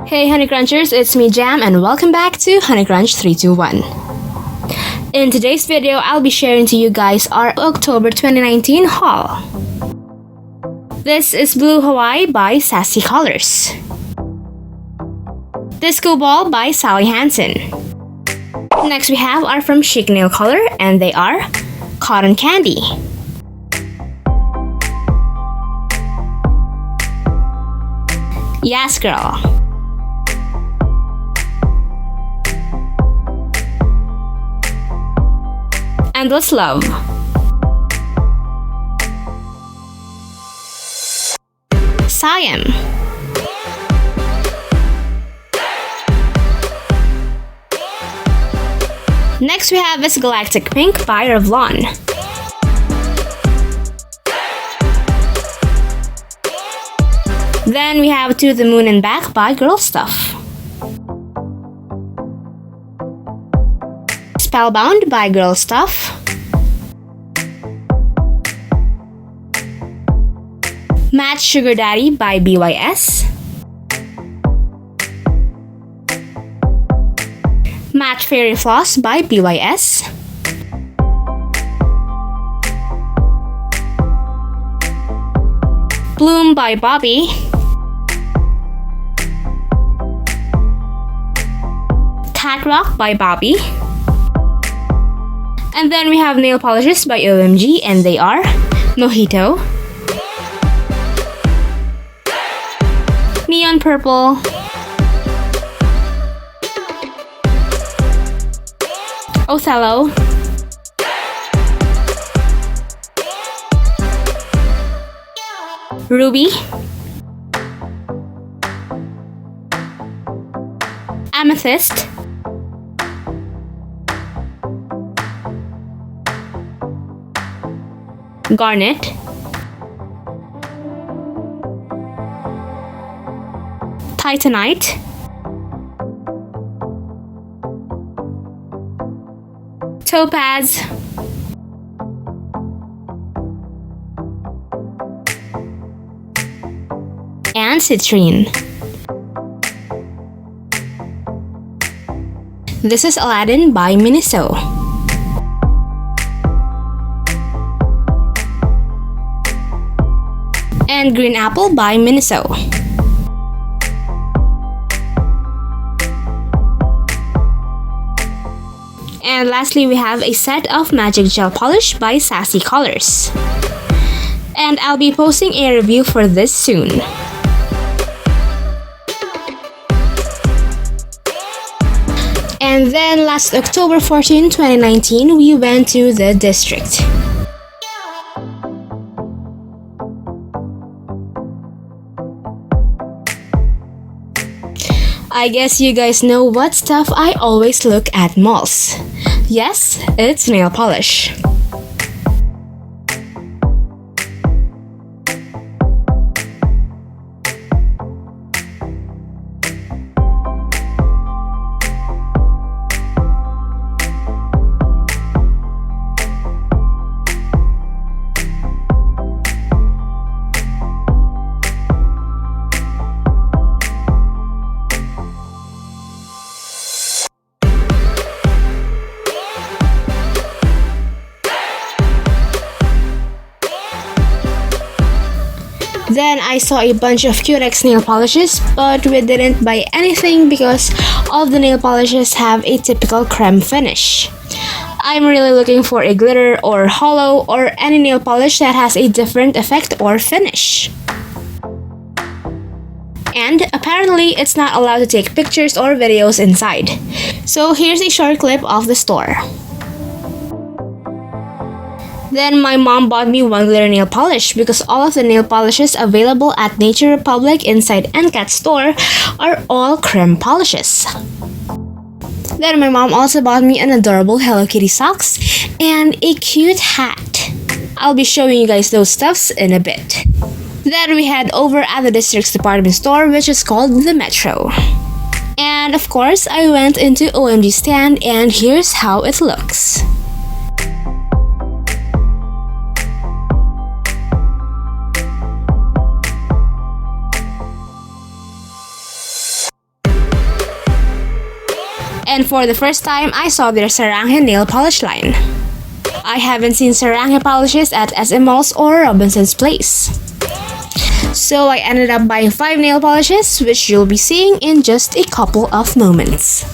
Hey honeycrunchers, it's me Jham and welcome back to honeycrunch321. In today's video, I'll be sharing to you guys our October 2019 haul. This is Blue Hawaii by Sassy Colors. Disco Ball by Sally Hansen. Next we have are from Chic Nail Color and they are Cotton Candy. Yes Girl. Endless Love. Siam. Next we have is Galactic Pink by Revlon. Then we have To the Moon and Back by Girl Stuff. Spellbound by Girl Stuff. Matte Sugar Daddy by BYS. Matte Fairy Floss by BYS. Bloom by Bobby. Cat Rock by Bobby. And then we have nail polishes by OMG and they are Mojito, Neon Purple, Othello, Ruby, Amethyst, Garnet, Titanite, Topaz, and Citrine. This is Aladdin by Miniso. And Green Apple by Miniso. And lastly, we have a set of Magic Gel Polish by Sassy Colors. And I'll be posting a review for this soon. And then last October 14, 2019, we went to the district. I guess you guys know what stuff I always look at malls. Yes, it's nail polish. Then I saw a bunch of Curex nail polishes, but we didn't buy anything because all of the nail polishes have a typical creme finish. I'm really looking for a glitter or hollow or any nail polish that has a different effect or finish. And apparently it's not allowed to take pictures or videos inside. So here's a short clip of the store. Then my mom bought me one glitter nail polish because all of the nail polishes available at Nature Republic inside NCAT store are all creme polishes. Then my mom also bought me an adorable Hello Kitty socks and a cute hat. I'll be showing you guys those stuffs in a bit. Then we head over at the district's department store, which is called the Metro. And of course, I went into OMG stand and here's how it looks. And for the first time, I saw their Saranghe nail polish line. I haven't seen Saranghe polishes at SM Malls or Robinson's Place. So I ended up buying 5 nail polishes, which you'll be seeing in just a couple of moments.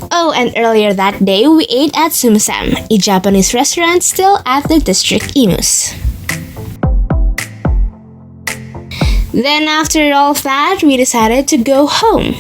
Oh, and earlier that day, we ate at Sumusam, a Japanese restaurant still at the District Imus. Then after all of that, we decided to go home.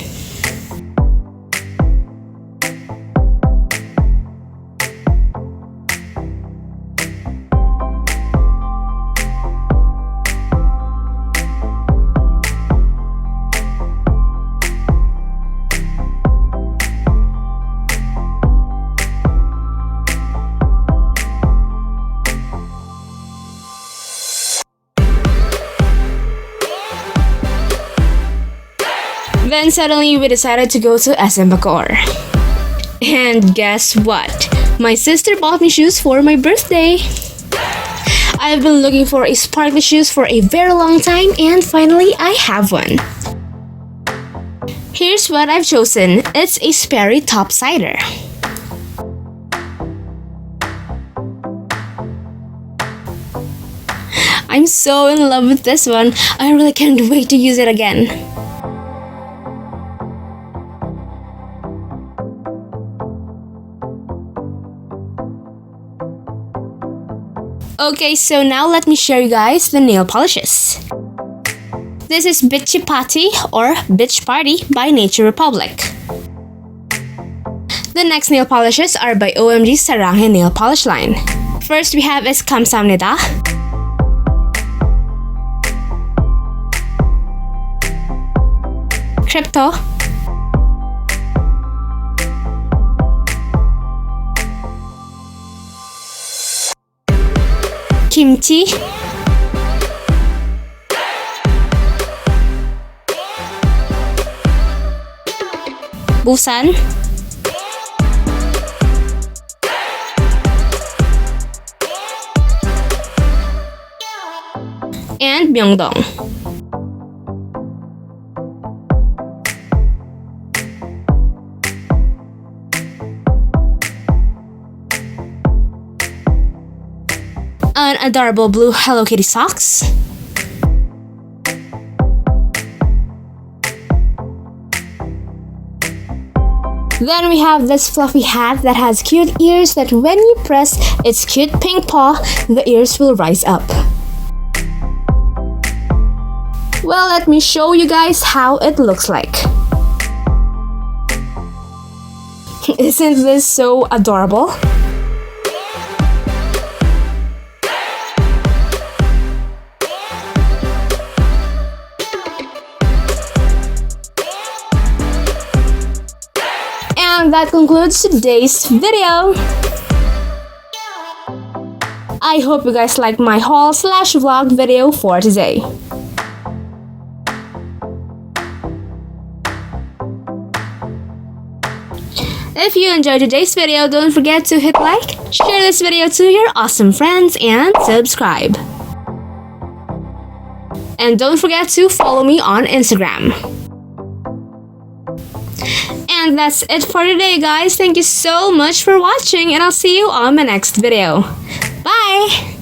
Then suddenly we decided to go to SM Bacoor. And guess what? My sister bought me shoes for my birthday. I've been looking for a sparkly shoes for a very long time and finally I have one. Here's what I've chosen. It's a Sperry Topsider. I'm so in love with this one. I really can't wait to use it again. Okay, so now let me show you guys the nail polishes. This is Bitchy Patty or Bitch Party by Nature Republic. The next nail polishes are by OMG's Saranghe nail polish line. First we have is Kamsamnida. Crypto. Kimchi. Busan. And Myeongdong. An adorable blue Hello Kitty socks. Then we have this fluffy hat that has cute ears that when you press its cute pink paw, the ears will rise up. Well, let me show you guys how it looks like. Isn't this so adorable? And that concludes today's video. I hope you guys liked my haul/vlog video for today. If you enjoyed today's video, don't forget to hit like, share this video to your awesome friends, and subscribe. And don't forget to follow me on Instagram. And that's it for today, guys. Thank you so much for watching, and I'll see you on my next video. Bye!